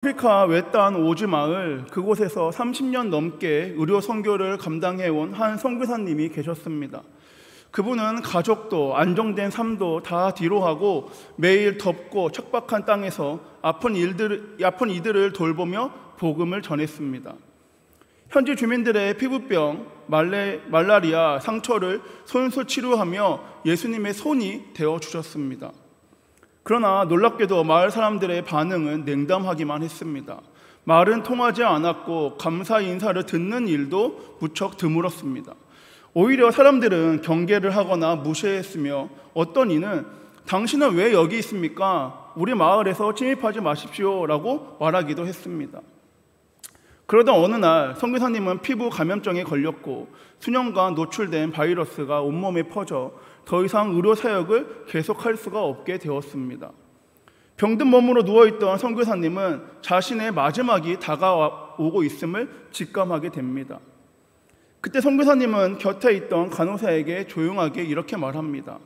아프리카 외딴 오즈 마을, 그곳에서 30년 넘게 의료 선교를 감당해온 한 선교사님이 계셨습니다. 그분은 가족도 안정된 삶도 다 뒤로하고 매일 덥고 척박한 땅에서 아픈 이들을 돌보며 복음을 전했습니다. 현지 주민들의 피부병, 말라리아, 상처를 손수 치료하며 예수님의 손이 되어주셨습니다. 그러나 놀랍게도 마을 사람들의 반응은 냉담하기만 했습니다. 말은 통하지 않았고 감사 인사를 듣는 일도 무척 드물었습니다. 오히려 사람들은 경계를 하거나 무시했으며 어떤 이는 당신은 왜 여기 있습니까? 우리 마을에서 침입하지 마십시오 라고 말하기도 했습니다. 그러던 어느 날 선교사님은 피부 감염증에 걸렸고 수년간 노출된 바이러스가 온몸에 퍼져 더 이상 의료 사역을 계속할 수가 없게 되었습니다. 병든 몸으로 누워있던 선교사님은 자신의 마지막이 다가오고 있음을 직감하게 됩니다. 그때 선교사님은 곁에 있던 간호사에게 조용하게 이렇게 말합니다.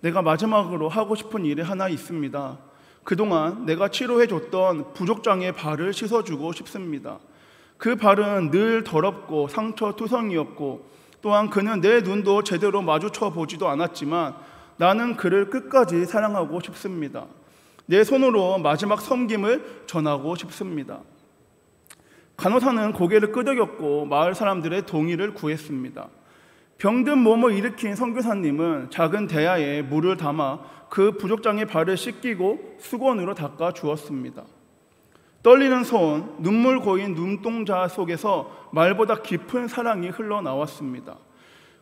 내가 마지막으로 하고 싶은 일이 하나 있습니다. 그동안 내가 치료해줬던 부족장의 발을 씻어주고 싶습니다. 그 발은 늘 더럽고 상처투성이었고 또한 그는 내 눈도 제대로 마주쳐 보지도 않았지만 나는 그를 끝까지 사랑하고 싶습니다. 내 손으로 마지막 섬김을 전하고 싶습니다. 간호사는 고개를 끄덕였고 마을 사람들의 동의를 구했습니다. 병든 몸을 일으킨 선교사님은 작은 대야에 물을 담아 그 부족장의 발을 씻기고 수건으로 닦아 주었습니다. 떨리는 손, 눈물 고인 눈동자 속에서 말보다 깊은 사랑이 흘러나왔습니다.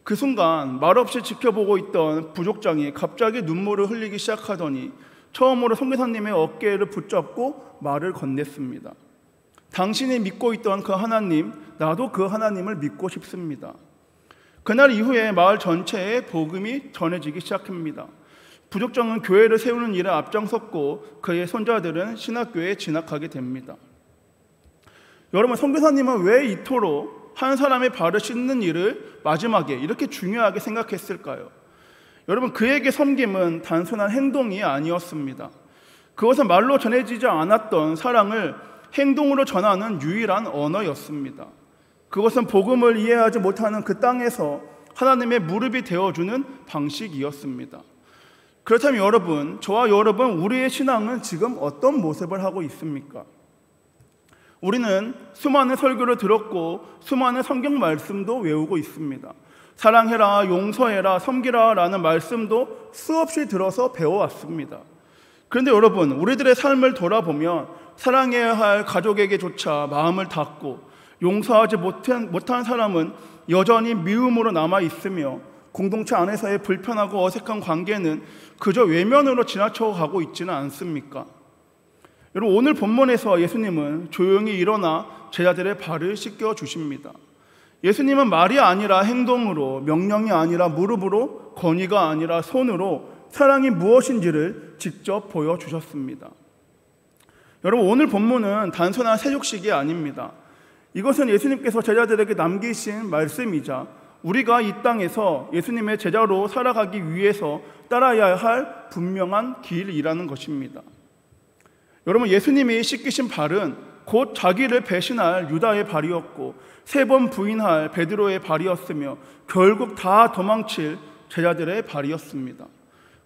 그 순간 말없이 지켜보고 있던 부족장이 갑자기 눈물을 흘리기 시작하더니 처음으로 선교사님의 어깨를 붙잡고 말을 건넸습니다. 당신이 믿고 있던 그 하나님, 나도 그 하나님을 믿고 싶습니다. 그날 이후에 마을 전체에 복음이 전해지기 시작합니다. 부족장은 교회를 세우는 일에 앞장섰고 그의 손자들은 신학교에 진학하게 됩니다. 여러분, 선교사님은 왜 이토록 한 사람의 발을 씻는 일을 마지막에 이렇게 중요하게 생각했을까요? 여러분, 그에게 섬김은 단순한 행동이 아니었습니다. 그것은 말로 전해지지 않았던 사랑을 행동으로 전하는 유일한 언어였습니다. 그것은 복음을 이해하지 못하는 그 땅에서 하나님의 무릎이 되어주는 방식이었습니다. 그렇다면 여러분, 저와 여러분, 우리의 신앙은 지금 어떤 모습을 하고 있습니까? 우리는 수많은 설교를 들었고 수많은 성경 말씀도 외우고 있습니다. 사랑해라, 용서해라, 섬기라 라는 말씀도 수없이 들어서 배워왔습니다. 그런데 여러분, 우리들의 삶을 돌아보면 사랑해야 할 가족에게조차 마음을 닫고 용서하지 못한 사람은 여전히 미움으로 남아있으며 공동체 안에서의 불편하고 어색한 관계는 그저 외면으로 지나쳐가고 있지는 않습니까? 여러분, 오늘 본문에서 예수님은 조용히 일어나 제자들의 발을 씻겨 주십니다. 예수님은 말이 아니라 행동으로, 명령이 아니라 무릎으로, 건의가 아니라 손으로 사랑이 무엇인지를 직접 보여주셨습니다. 여러분, 오늘 본문은 단순한 세족식이 아닙니다. 이것은 예수님께서 제자들에게 남기신 말씀이자 우리가 이 땅에서 예수님의 제자로 살아가기 위해서 따라야 할 분명한 길이라는 것입니다. 여러분, 예수님이 씻기신 발은 곧 자기를 배신할 유다의 발이었고 3번 부인할 베드로의 발이었으며 결국 다 도망칠 제자들의 발이었습니다.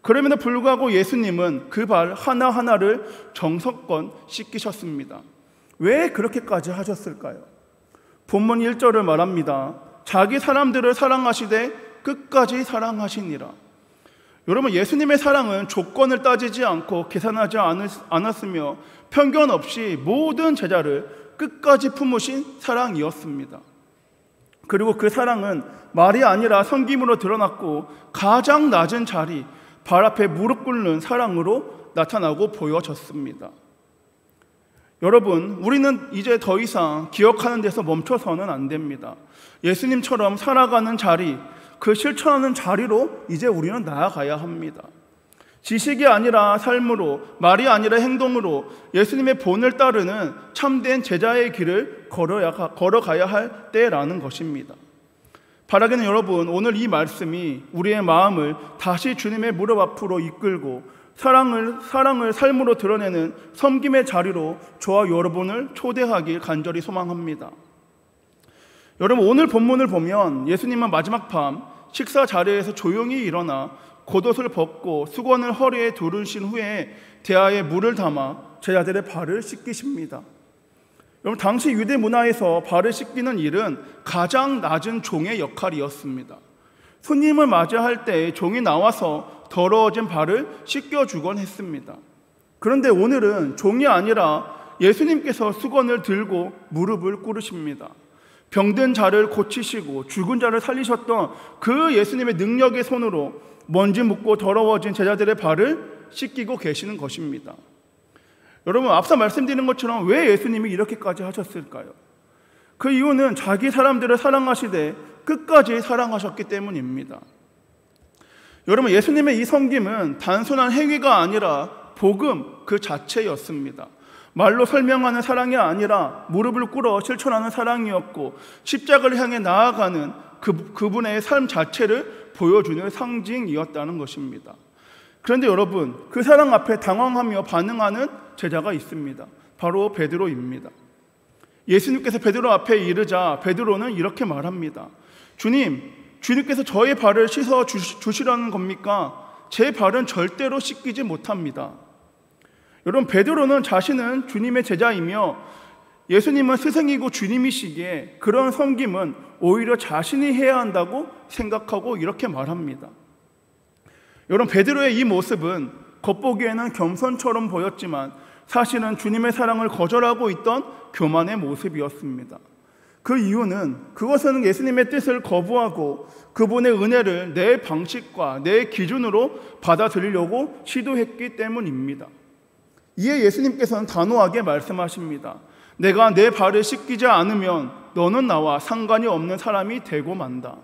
그럼에도 불구하고 예수님은 그 발 하나하나를 정성껏 씻기셨습니다. 왜 그렇게까지 하셨을까요? 본문 1절을 말합니다. 자기 사람들을 사랑하시되 끝까지 사랑하시니라. 여러분, 예수님의 사랑은 조건을 따지지 않고 계산하지 않았으며 편견 없이 모든 제자를 끝까지 품으신 사랑이었습니다. 그리고 그 사랑은 말이 아니라 섬김으로 드러났고 가장 낮은 자리, 발 앞에 무릎 꿇는 사랑으로 나타나고 보여졌습니다. 여러분, 우리는 이제 더 이상 기억하는 데서 멈춰서는 안 됩니다. 예수님처럼 살아가는 자리, 그 실천하는 자리로 이제 우리는 나아가야 합니다. 지식이 아니라 삶으로, 말이 아니라 행동으로 예수님의 본을 따르는 참된 제자의 길을 걸어가야 할 때라는 것입니다. 바라기는 여러분, 오늘 이 말씀이 우리의 마음을 다시 주님의 무릎 앞으로 이끌고 사랑을 삶으로 드러내는 섬김의 자리로 저와 여러분을 초대하길 간절히 소망합니다. 여러분, 오늘 본문을 보면 예수님은 마지막 밤 식사 자리에서 조용히 일어나 겉옷을 벗고 수건을 허리에 두르신 후에 대야에 물을 담아 제자들의 발을 씻기십니다. 여러분, 당시 유대 문화에서 발을 씻기는 일은 가장 낮은 종의 역할이었습니다. 손님을 맞이할 때 종이 나와서 더러워진 발을 씻겨주곤 했습니다. 그런데 오늘은 종이 아니라 예수님께서 수건을 들고 무릎을 꿇으십니다. 병든 자를 고치시고 죽은 자를 살리셨던 그 예수님의 능력의 손으로 먼지 묻고 더러워진 제자들의 발을 씻기고 계시는 것입니다. 여러분, 앞서 말씀드린 것처럼 왜 예수님이 이렇게까지 하셨을까요? 그 이유는 자기 사람들을 사랑하시되 끝까지 사랑하셨기 때문입니다. 여러분, 예수님의 이 섬김은 단순한 행위가 아니라 복음 그 자체였습니다. 말로 설명하는 사랑이 아니라 무릎을 꿇어 실천하는 사랑이었고 십자가를 향해 나아가는 그분의 삶 자체를 보여주는 상징이었다는 것입니다. 그런데 여러분, 그 사랑 앞에 당황하며 반응하는 제자가 있습니다. 바로 베드로입니다. 예수님께서 베드로 앞에 이르자 베드로는 이렇게 말합니다. 주님께서 저의 발을 씻어 주시라는 겁니까? 제 발은 절대로 씻기지 못합니다. 여러분, 베드로는 자신은 주님의 제자이며 예수님은 스승이고 주님이시기에 그런 섬김은 오히려 자신이 해야 한다고 생각하고 이렇게 말합니다. 여러분, 베드로의 이 모습은 겉보기에는 겸손처럼 보였지만 사실은 주님의 사랑을 거절하고 있던 교만의 모습이었습니다. 그 이유는 그것은 예수님의 뜻을 거부하고 그분의 은혜를 내 방식과 내 기준으로 받아들이려고 시도했기 때문입니다. 이에 예수님께서는 단호하게 말씀하십니다. 내가 내 발을 씻기지 않으면 너는 나와 상관이 없는 사람이 되고 만다.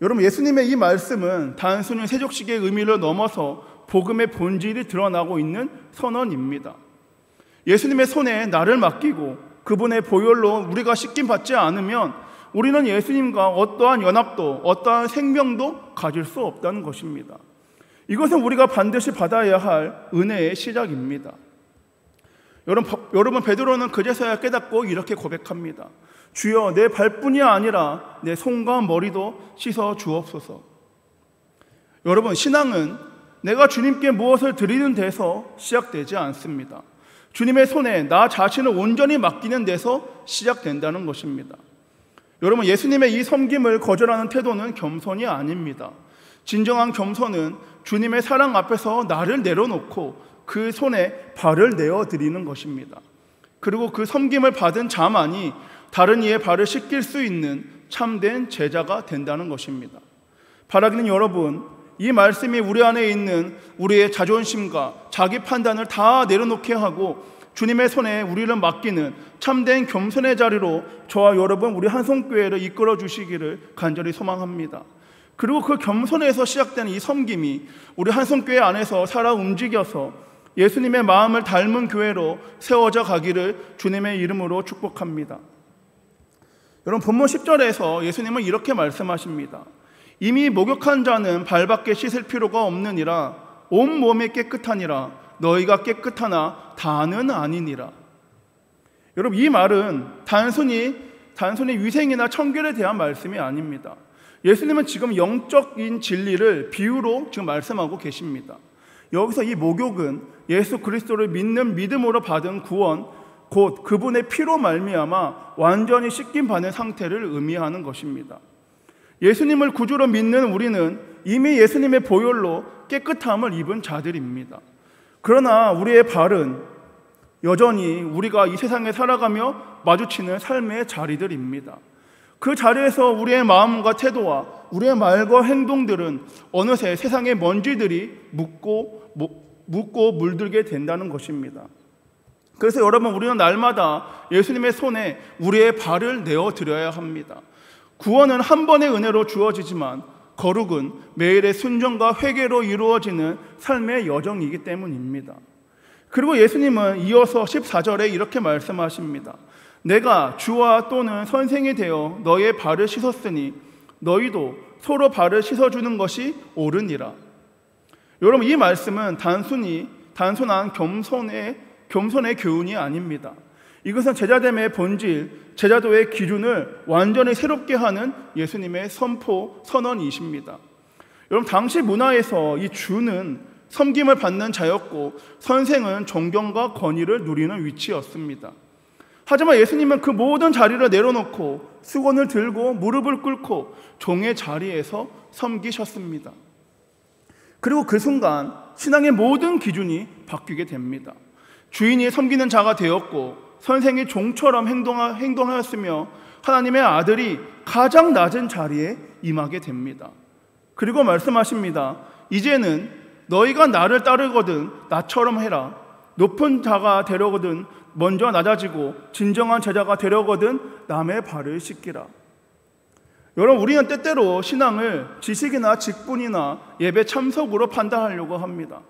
여러분, 예수님의 이 말씀은 단순히 세족식의 의미를 넘어서 복음의 본질이 드러나고 있는 선언입니다. 예수님의 손에 나를 맡기고 그분의 보혈로 우리가 씻김 받지 않으면 우리는 예수님과 어떠한 연합도 어떠한 생명도 가질 수 없다는 것입니다. 이것은 우리가 반드시 받아야 할 은혜의 시작입니다. 여러분, 베드로는 그제서야 깨닫고 이렇게 고백합니다. 주여, 내 발뿐이 아니라 내 손과 머리도 씻어 주옵소서. 여러분, 신앙은 내가 주님께 무엇을 드리는 데서 시작되지 않습니다. 주님의 손에 나 자신을 온전히 맡기는 데서 시작된다는 것입니다. 여러분, 예수님의 이 섬김을 거절하는 태도는 겸손이 아닙니다. 진정한 겸손은 주님의 사랑 앞에서 나를 내려놓고 그 손에 발을 내어드리는 것입니다. 그리고 그 섬김을 받은 자만이 다른 이의 발을 씻길 수 있는 참된 제자가 된다는 것입니다. 바라기는 여러분, 이 말씀이 우리 안에 있는 우리의 자존심과 자기 판단을 다 내려놓게 하고 주님의 손에 우리를 맡기는 참된 겸손의 자리로 저와 여러분, 우리 한송교회를 이끌어 주시기를 간절히 소망합니다. 그리고 그 겸손에서 시작되는 이 섬김이 우리 한송교회 안에서 살아 움직여서 예수님의 마음을 닮은 교회로 세워져 가기를 주님의 이름으로 축복합니다. 여러분, 본문 10절에서 예수님은 이렇게 말씀하십니다. 이미 목욕한 자는 발밖에 씻을 필요가 없느니라. 온 몸이 깨끗하니라. 너희가 깨끗하나 다는 아니니라. 여러분, 이 말은 단순히 위생이나 청결에 대한 말씀이 아닙니다. 예수님은 지금 영적인 진리를 비유로 지금 말씀하고 계십니다. 여기서 이 목욕은 예수 그리스도를 믿는 믿음으로 받은 구원, 곧 그분의 피로 말미암아 완전히 씻김 받는 상태를 의미하는 것입니다. 예수님을 구주로 믿는 우리는 이미 예수님의 보혈로 깨끗함을 입은 자들입니다. 그러나 우리의 발은 여전히 우리가 이 세상에 살아가며 마주치는 삶의 자리들입니다. 그 자리에서 우리의 마음과 태도와 우리의 말과 행동들은 어느새 세상의 먼지들이 묻고 물들게 된다는 것입니다. 그래서 여러분, 우리는 날마다 예수님의 손에 우리의 발을 내어드려야 합니다. 구원은 한 번의 은혜로 주어지지만 거룩은 매일의 순종과 회개로 이루어지는 삶의 여정이기 때문입니다. 그리고 예수님은 이어서 14절에 이렇게 말씀하십니다. 내가 주와 또는 선생이 되어 너의 발을 씻었으니 너희도 서로 발을 씻어주는 것이 옳으니라. 여러분, 이 말씀은 단순한 겸손의 교훈이 아닙니다. 이것은 제자됨의 본질, 제자도의 기준을 완전히 새롭게 하는 예수님의 선언이십니다. 여러분, 당시 문화에서 이 주는 섬김을 받는 자였고 선생은 존경과 권위를 누리는 위치였습니다. 하지만 예수님은 그 모든 자리를 내려놓고 수건을 들고 무릎을 꿇고 종의 자리에서 섬기셨습니다. 그리고 그 순간 신앙의 모든 기준이 바뀌게 됩니다. 주인이 섬기는 자가 되었고 선생이 종처럼 행동하였으며 하나님의 아들이 가장 낮은 자리에 임하게 됩니다. 그리고 말씀하십니다. 이제는 너희가 나를 따르거든 나처럼 해라. 높은 자가 되려거든 먼저 낮아지고 진정한 제자가 되려거든 남의 발을 씻기라. 여러분, 우리는 때때로 신앙을 지식이나 직분이나 예배 참석으로 판단하려고 합니다.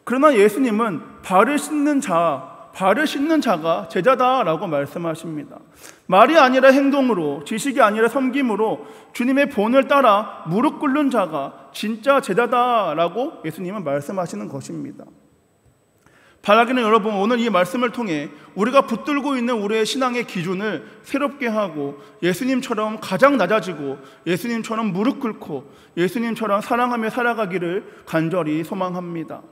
그러나 예수님은 발을 씻는 자가 제자다라고 말씀하십니다. 말이 아니라 행동으로, 지식이 아니라 섬김으로 주님의 본을 따라 무릎 꿇는 자가 진짜 제자다라고 예수님은 말씀하시는 것입니다. 바라기는 여러분, 오늘 이 말씀을 통해 우리가 붙들고 있는 우리의 신앙의 기준을 새롭게 하고 예수님처럼 가장 낮아지고 예수님처럼 무릎 꿇고 예수님처럼 사랑하며 살아가기를 간절히 소망합니다.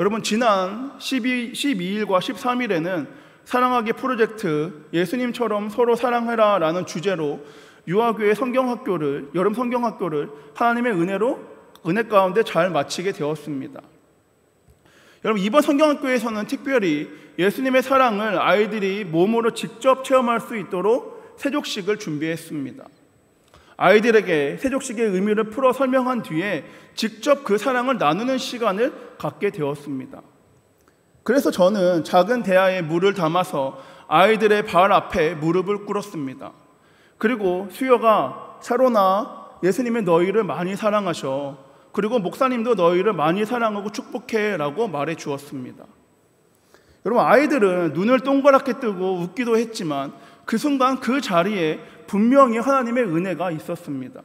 여러분, 지난 12일과 13일에는 사랑하기 프로젝트 예수님처럼 서로 사랑해라 라는 주제로 유아교회 성경학교를, 여름 성경학교를 하나님의 은혜 가운데 잘 마치게 되었습니다. 여러분, 이번 성경학교에서는 특별히 예수님의 사랑을 아이들이 몸으로 직접 체험할 수 있도록 세족식을 준비했습니다. 아이들에게 세족식의 의미를 풀어 설명한 뒤에 직접 그 사랑을 나누는 시간을 갖게 되었습니다. 그래서 저는 작은 대야에 물을 담아서 아이들의 발 앞에 무릎을 꿇었습니다. 그리고 수여가 샤로나, 예수님이 너희를 많이 사랑하셔. 그리고 목사님도 너희를 많이 사랑하고 축복해 라고 말해 주었습니다. 여러분, 아이들은 눈을 동그랗게 뜨고 웃기도 했지만 그 순간 그 자리에 분명히 하나님의 은혜가 있었습니다.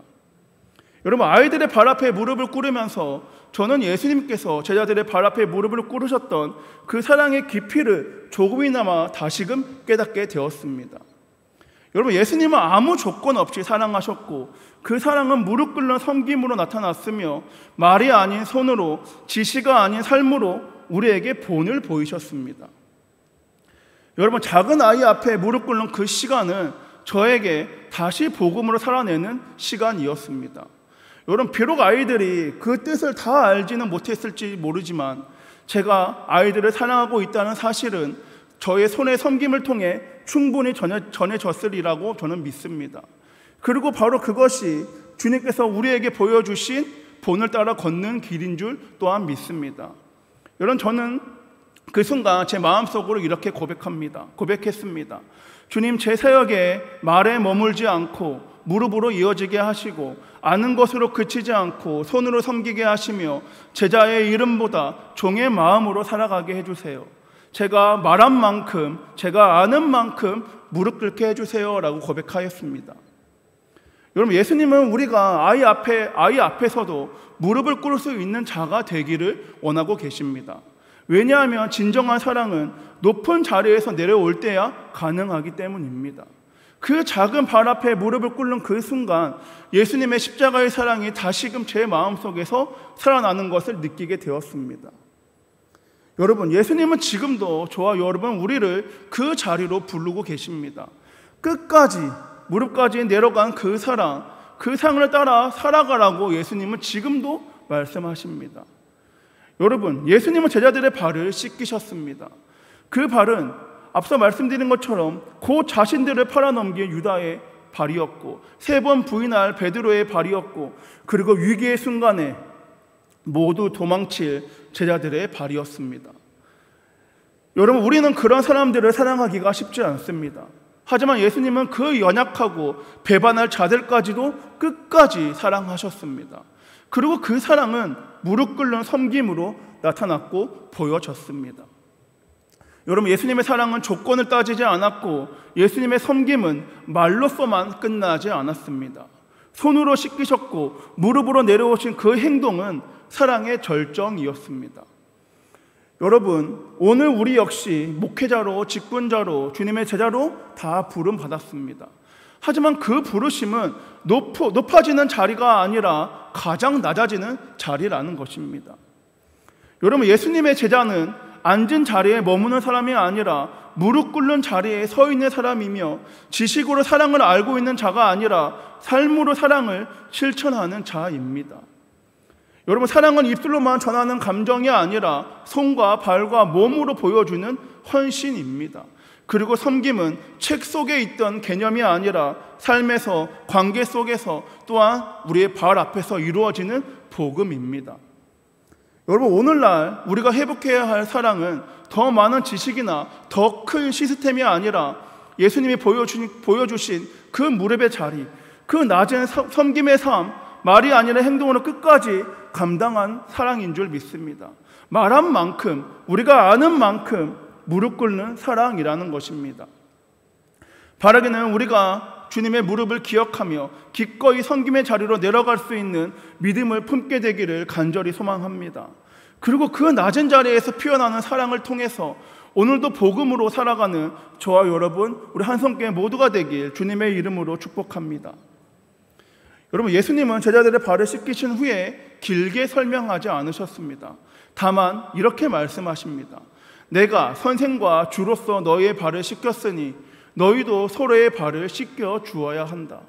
여러분, 아이들의 발 앞에 무릎을 꿇으면서 저는 예수님께서 제자들의 발 앞에 무릎을 꿇으셨던 그 사랑의 깊이를 조금이나마 다시금 깨닫게 되었습니다. 여러분, 예수님은 아무 조건 없이 사랑하셨고 그 사랑은 무릎 꿇는 섬김으로 나타났으며 말이 아닌 손으로, 지시가 아닌 삶으로 우리에게 본을 보이셨습니다. 여러분, 작은 아이 앞에 무릎 꿇는 그 시간은 저에게 다시 복음으로 살아내는 시간이었습니다. 여러분, 비록 아이들이 그 뜻을 다 알지는 못했을지 모르지만 제가 아이들을 사랑하고 있다는 사실은 저의 손의 섬김을 통해 충분히 전해졌으리라고 저는 믿습니다. 그리고 바로 그것이 주님께서 우리에게 보여주신 본을 따라 걷는 길인 줄 또한 믿습니다. 여러분, 저는 그 순간 제 마음속으로 이렇게 고백했습니다. 주님, 제 사역에 말에 머물지 않고 무릎으로 이어지게 하시고 아는 것으로 그치지 않고 손으로 섬기게 하시며 제자의 이름보다 종의 마음으로 살아가게 해주세요. 제가 말한 만큼, 제가 아는 만큼 무릎 꿇게 해주세요 라고 고백하였습니다. 여러분, 예수님은 우리가 아이 앞에서도 무릎을 꿇을 수 있는 자가 되기를 원하고 계십니다. 왜냐하면 진정한 사랑은 높은 자리에서 내려올 때야 가능하기 때문입니다. 그 작은 발 앞에 무릎을 꿇는 그 순간 예수님의 십자가의 사랑이 다시금 제 마음속에서 살아나는 것을 느끼게 되었습니다. 여러분, 예수님은 지금도 저와 여러분 우리를 그 자리로 부르고 계십니다. 끝까지 무릎까지 내려간 그 상을 따라 살아가라고 예수님은 지금도 말씀하십니다. 여러분, 예수님은 제자들의 발을 씻기셨습니다. 그 발은 앞서 말씀드린 것처럼 곧 자신들을 팔아넘긴 유다의 발이었고 3번 부인할 베드로의 발이었고 그리고 위기의 순간에 모두 도망칠 제자들의 발이었습니다. 여러분, 우리는 그런 사람들을 사랑하기가 쉽지 않습니다. 하지만 예수님은 그 연약하고 배반할 자들까지도 끝까지 사랑하셨습니다. 그리고 그 사랑은 무릎 꿇는 섬김으로 나타났고 보여졌습니다. 여러분, 예수님의 사랑은 조건을 따지지 않았고 예수님의 섬김은 말로서만 끝나지 않았습니다. 손으로 씻기셨고 무릎으로 내려오신 그 행동은 사랑의 절정이었습니다. 여러분, 오늘 우리 역시 목회자로, 직분자로, 주님의 제자로 다 부름 받았습니다. 하지만 그 부르심은 높아지는 자리가 아니라 가장 낮아지는 자리라는 것입니다. 여러분, 예수님의 제자는 앉은 자리에 머무는 사람이 아니라 무릎 꿇는 자리에 서 있는 사람이며, 지식으로 사랑을 알고 있는 자가 아니라 삶으로 사랑을 실천하는 자입니다. 여러분, 사랑은 입술로만 전하는 감정이 아니라 손과 발과 몸으로 보여주는 헌신입니다. 그리고 섬김은 책 속에 있던 개념이 아니라 삶에서, 관계 속에서, 또한 우리의 발 앞에서 이루어지는 복음입니다. 여러분, 오늘날 우리가 회복해야 할 사랑은 더 많은 지식이나 더 큰 시스템이 아니라 예수님이 보여주신 그 무릎의 자리, 그 낮은 섬김의 삶, 말이 아니라 행동으로 끝까지 감당한 사랑인 줄 믿습니다. 말한 만큼, 우리가 아는 만큼 무릎 꿇는 사랑이라는 것입니다. 바라기는 우리가 주님의 무릎을 기억하며 기꺼이 섬김의 자리로 내려갈 수 있는 믿음을 품게 되기를 간절히 소망합니다. 그리고 그 낮은 자리에서 피어나는 사랑을 통해서 오늘도 복음으로 살아가는 저와 여러분, 우리 한성교회 모두가 되길 주님의 이름으로 축복합니다. 여러분, 예수님은 제자들의 발을 씻기신 후에 길게 설명하지 않으셨습니다. 다만 이렇게 말씀하십니다. 내가 선생과 주로서 너희의 발을 씻겼으니 너희도 서로의 발을 씻겨 주어야 한다.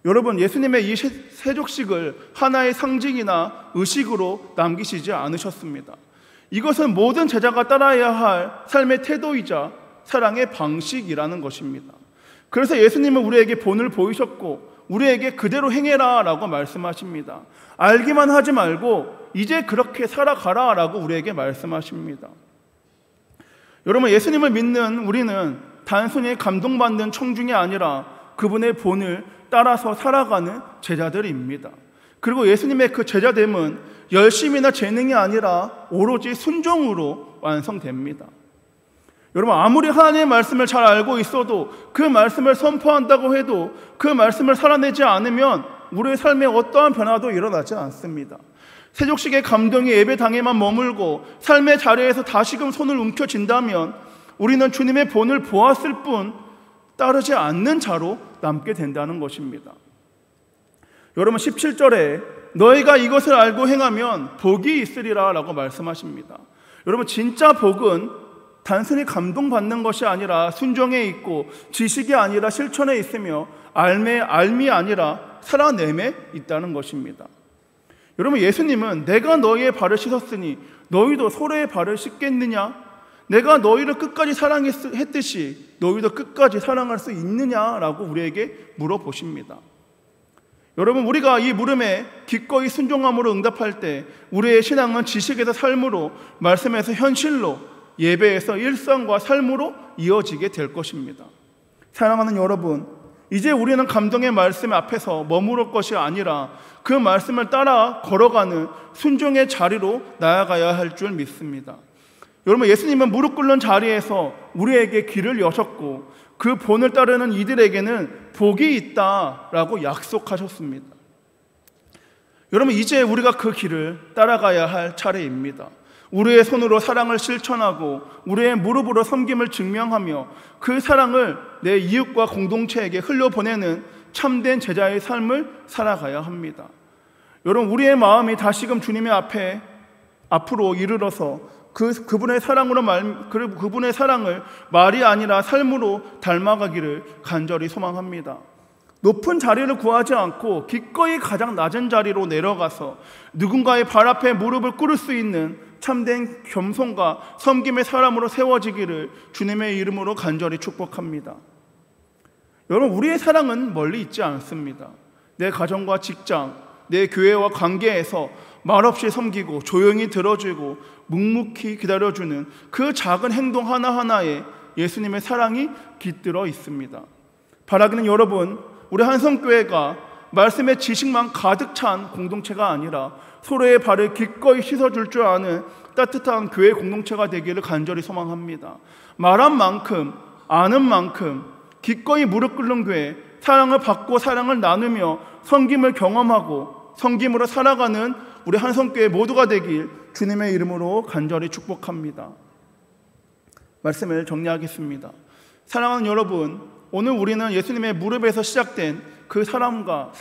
여러분, 예수님의 이 세족식을 하나의 상징이나 의식으로 남기시지 않으셨습니다. 이것은 모든 제자가 따라야 할 삶의 태도이자 사랑의 방식이라는 것입니다. 그래서 예수님은 우리에게 본을 보이셨고 우리에게 그대로 행해라 라고 말씀하십니다. 알기만 하지 말고 이제 그렇게 살아가라 라고 우리에게 말씀하십니다. 여러분, 예수님을 믿는 우리는 단순히 감동받는 청중이 아니라 그분의 본을 따라서 살아가는 제자들입니다. 그리고 예수님의 그 제자됨은 열심이나 재능이 아니라 오로지 순종으로 완성됩니다. 여러분, 아무리 하나님의 말씀을 잘 알고 있어도 그 말씀을 선포한다고 해도 그 말씀을 살아내지 않으면 우리의 삶에 어떠한 변화도 일어나지 않습니다. 세족식의 감동이 예배당에만 머물고 삶의 자리에서 다시금 손을 움켜쥔다면 우리는 주님의 본을 보았을 뿐 따르지 않는 자로 남게 된다는 것입니다. 여러분, 17절에 너희가 이것을 알고 행하면 복이 있으리라 라고 말씀하십니다. 여러분, 진짜 복은 단순히 감동받는 것이 아니라 순종에 있고 지식이 아니라 실천에 있으며 알미 아니라 살아냄에 있다는 것입니다. 여러분, 예수님은 내가 너희의 발을 씻었으니 너희도 서로의 발을 씻겠느냐? 내가 너희를 끝까지 사랑했듯이 너희도 끝까지 사랑할 수 있느냐라고 우리에게 물어보십니다. 여러분, 우리가 이 물음에 기꺼이 순종함으로 응답할 때 우리의 신앙은 지식에서 삶으로, 말씀에서 현실로, 예배에서 일상과 삶으로 이어지게 될 것입니다. 사랑하는 여러분, 이제 우리는 감동의 말씀 앞에서 머무를 것이 아니라 그 말씀을 따라 걸어가는 순종의 자리로 나아가야 할 줄 믿습니다. 여러분, 예수님은 무릎 꿇는 자리에서 우리에게 길을 여셨고 그 본을 따르는 이들에게는 복이 있다라고 약속하셨습니다. 여러분, 이제 우리가 그 길을 따라가야 할 차례입니다. 우리의 손으로 사랑을 실천하고 우리의 무릎으로 섬김을 증명하며 그 사랑을 내 이웃과 공동체에게 흘려보내는 참된 제자의 삶을 살아가야 합니다. 여러분, 우리의 마음이 다시금 주님의 앞으로 이르러서 그분의 사랑을 말이 아니라 삶으로 닮아가기를 간절히 소망합니다. 높은 자리를 구하지 않고 기꺼이 가장 낮은 자리로 내려가서 누군가의 발 앞에 무릎을 꿇을 수 있는 참된 겸손과 섬김의 사람으로 세워지기를 주님의 이름으로 간절히 축복합니다. 여러분, 우리의 사랑은 멀리 있지 않습니다. 내 가정과 직장, 내 교회와 관계에서 말없이 섬기고 조용히 들어주고 묵묵히 기다려주는 그 작은 행동 하나하나에 예수님의 사랑이 깃들어 있습니다. 바라기는 여러분, 우리 한성교회가 말씀의 지식만 가득 찬 공동체가 아니라 서로의 발을 기꺼이 씻어줄 줄 아는 따뜻한 교회 공동체가 되기를 간절히 소망합니다. 말한 만큼, 아는 만큼 기꺼이 무릎 꿇는 교회, 사랑을 받고 사랑을 나누며 섬김을 경험하고 섬김으로 살아가는 우리 한성교회 모두가 되길 주님의 이름으로 간절히 축복합니다. 말씀을 정리하겠습니다. 사랑하는 여러분, 오늘 우리는 예수님의 무릎에서 시작된 그 사랑과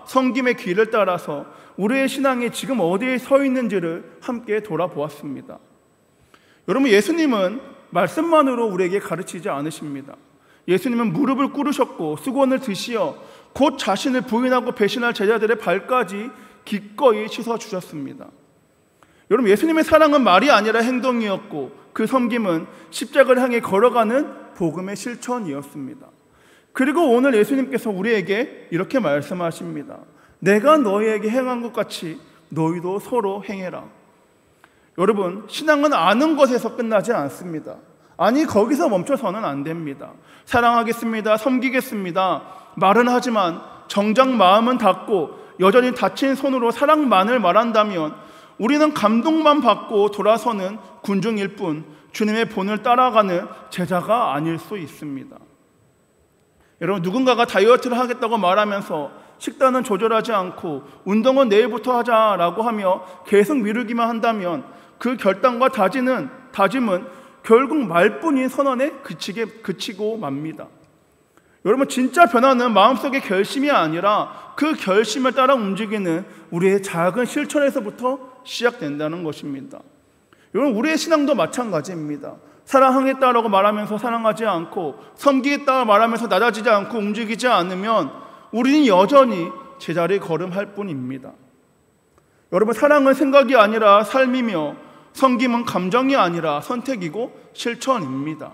섬김의 길을 따라서 우리의 신앙이 지금 어디에 서 있는지를 함께 돌아보았습니다. 여러분, 예수님은 말씀만으로 우리에게 가르치지 않으십니다. 예수님은 무릎을 꿇으셨고 수건을 드시어 곧 자신을 부인하고 배신할 제자들의 발까지 기꺼이 씻어주셨습니다. 여러분, 예수님의 사랑은 말이 아니라 행동이었고 그 섬김은 십자가를 향해 걸어가는 복음의 실천이었습니다. 그리고 오늘 예수님께서 우리에게 이렇게 말씀하십니다. 내가 너희에게 행한 것 같이 너희도 서로 행해라. 여러분, 신앙은 아는 것에서 끝나지 않습니다. 아니, 거기서 멈춰서는 안 됩니다. 사랑하겠습니다, 섬기겠습니다 말은 하지만 정작 마음은 닫고 여전히 닫힌 손으로 사랑만을 말한다면 우리는 감동만 받고 돌아서는 군중일 뿐 주님의 본을 따라가는 제자가 아닐 수 있습니다. 여러분, 누군가가 다이어트를 하겠다고 말하면서 식단은 조절하지 않고 운동은 내일부터 하자라고 하며 계속 미루기만 한다면 그 결단과 다짐은 결국 말뿐인 선언에 그치고 맙니다. 여러분, 진짜 변화는 마음속의 결심이 아니라 그 결심을 따라 움직이는 우리의 작은 실천에서부터 시작된다는 것입니다. 여러분, 우리의 신앙도 마찬가지입니다. 사랑하겠다라고 말하면서 사랑하지 않고 섬기겠다 말하면서 낮아지지 않고 움직이지 않으면 우리는 여전히 제자리 걸음할 뿐입니다. 여러분, 사랑은 생각이 아니라 삶이며 섬김은 감정이 아니라 선택이고 실천입니다.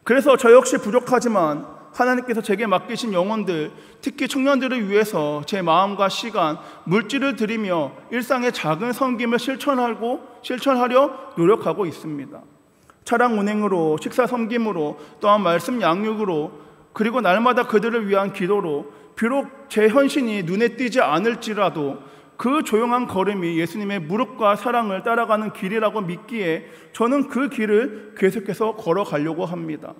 그래서 저 역시 부족하지만 하나님께서 제게 맡기신 영혼들, 특히 청년들을 위해서 제 마음과 시간, 물질을 드리며 일상의 작은 섬김을 실천하려 노력하고 있습니다. 차량 운행으로, 식사 섬김으로, 또한 말씀 양육으로, 그리고 날마다 그들을 위한 기도로 비록 제 헌신이 눈에 띄지 않을지라도 그 조용한 걸음이 예수님의 무릎과 사랑을 따라가는 길이라고 믿기에 저는 그 길을 계속해서 걸어가려고 합니다.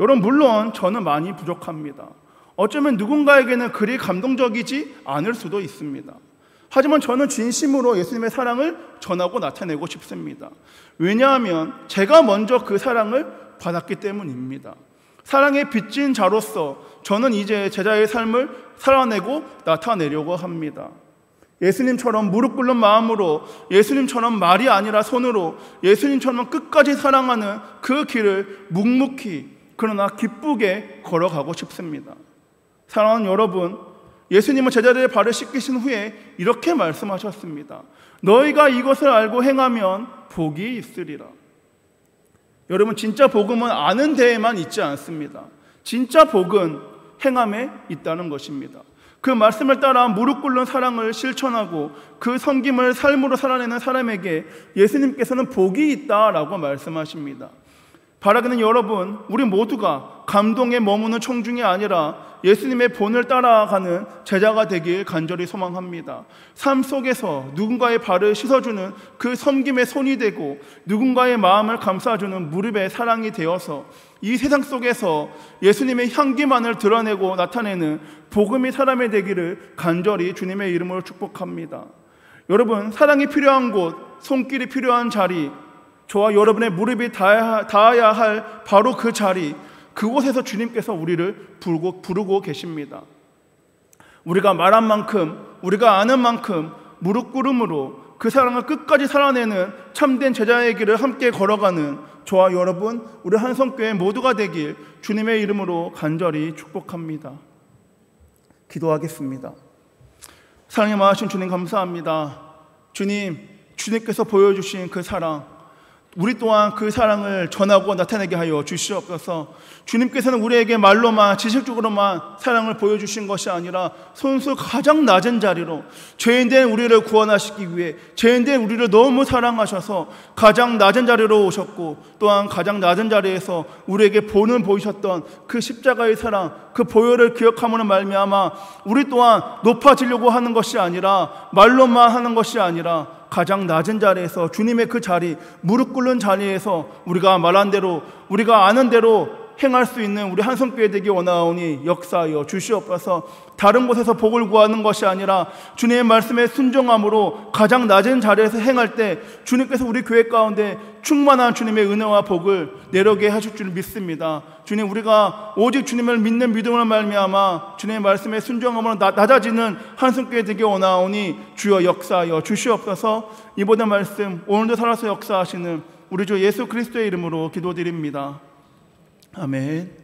여러분, 물론 저는 많이 부족합니다. 어쩌면 누군가에게는 그리 감동적이지 않을 수도 있습니다. 하지만 저는 진심으로 예수님의 사랑을 전하고 나타내고 싶습니다. 왜냐하면 제가 먼저 그 사랑을 받았기 때문입니다. 사랑의 빚진 자로서 저는 이제 제자의 삶을 살아내고 나타내려고 합니다. 예수님처럼 무릎 꿇는 마음으로, 예수님처럼 말이 아니라 손으로, 예수님처럼 끝까지 사랑하는 그 길을 묵묵히 그러나 기쁘게 걸어가고 싶습니다. 사랑하는 여러분, 예수님은 제자들의 발을 씻기신 후에 이렇게 말씀하셨습니다. 너희가 이것을 알고 행하면 복이 있으리라. 여러분, 진짜 복음은 아는 데에만 있지 않습니다. 진짜 복은 행함에 있다는 것입니다. 그 말씀을 따라 무릎 꿇는 사랑을 실천하고 그 섬김을 삶으로 살아내는 사람에게 예수님께서는 복이 있다라고 말씀하십니다. 바라기는 여러분, 우리 모두가 감동에 머무는 청중이 아니라 예수님의 본을 따라가는 제자가 되길 간절히 소망합니다. 삶 속에서 누군가의 발을 씻어주는 그 섬김의 손이 되고 누군가의 마음을 감싸주는 무릎의 사랑이 되어서 이 세상 속에서 예수님의 향기만을 드러내고 나타내는 복음이 사람의 되기를 간절히 주님의 이름으로 축복합니다. 여러분, 사랑이 필요한 곳, 손길이 필요한 자리, 저와 여러분의 무릎이 닿아야 할 바로 그 자리, 그곳에서 주님께서 우리를 부르고 계십니다. 우리가 말한 만큼, 우리가 아는 만큼 무릎 꿇음으로 그 사랑을 끝까지 살아내는 참된 제자의 길을 함께 걸어가는 저와 여러분, 우리 한성교회 모두가 되길 주님의 이름으로 간절히 축복합니다. 기도하겠습니다. 사랑이 많으신 주님, 감사합니다. 주님께서 보여주신 그 사랑, 우리 또한 그 사랑을 전하고 나타내게 하여 주시옵소서. 주님께서는 우리에게 말로만, 지식적으로만 사랑을 보여주신 것이 아니라 손수 가장 낮은 자리로 죄인된 우리를 구원하시기 위해, 죄인된 우리를 너무 사랑하셔서 가장 낮은 자리로 오셨고, 또한 가장 낮은 자리에서 우리에게 본을 보이셨던 그 십자가의 사랑, 그 보혈을 기억함으로 말미암아 우리 또한 높아지려고 하는 것이 아니라, 말로만 하는 것이 아니라 가장 낮은 자리에서, 주님의 그 자리, 무릎 꿇는 자리에서 우리가 말한 대로, 우리가 아는 대로 행할 수 있는 우리 한성교회 되기 원하오니 역사하여 주시옵소서. 다른 곳에서 복을 구하는 것이 아니라 주님의 말씀에 순종함으로 가장 낮은 자리에서 행할 때 주님께서 우리 교회 가운데 충만한 주님의 은혜와 복을 내려게 하실 줄 믿습니다. 주님, 우리가 오직 주님을 믿는 믿음으로 말미암아 주님의 말씀에 순종함으로 낮아지는 한성교회 되기 원하오니 주여 역사하여 주시옵소서. 이 모든 말씀 오늘도 살아서 역사하시는 우리 주 예수 그리스도의 이름으로 기도드립니다. 아멘.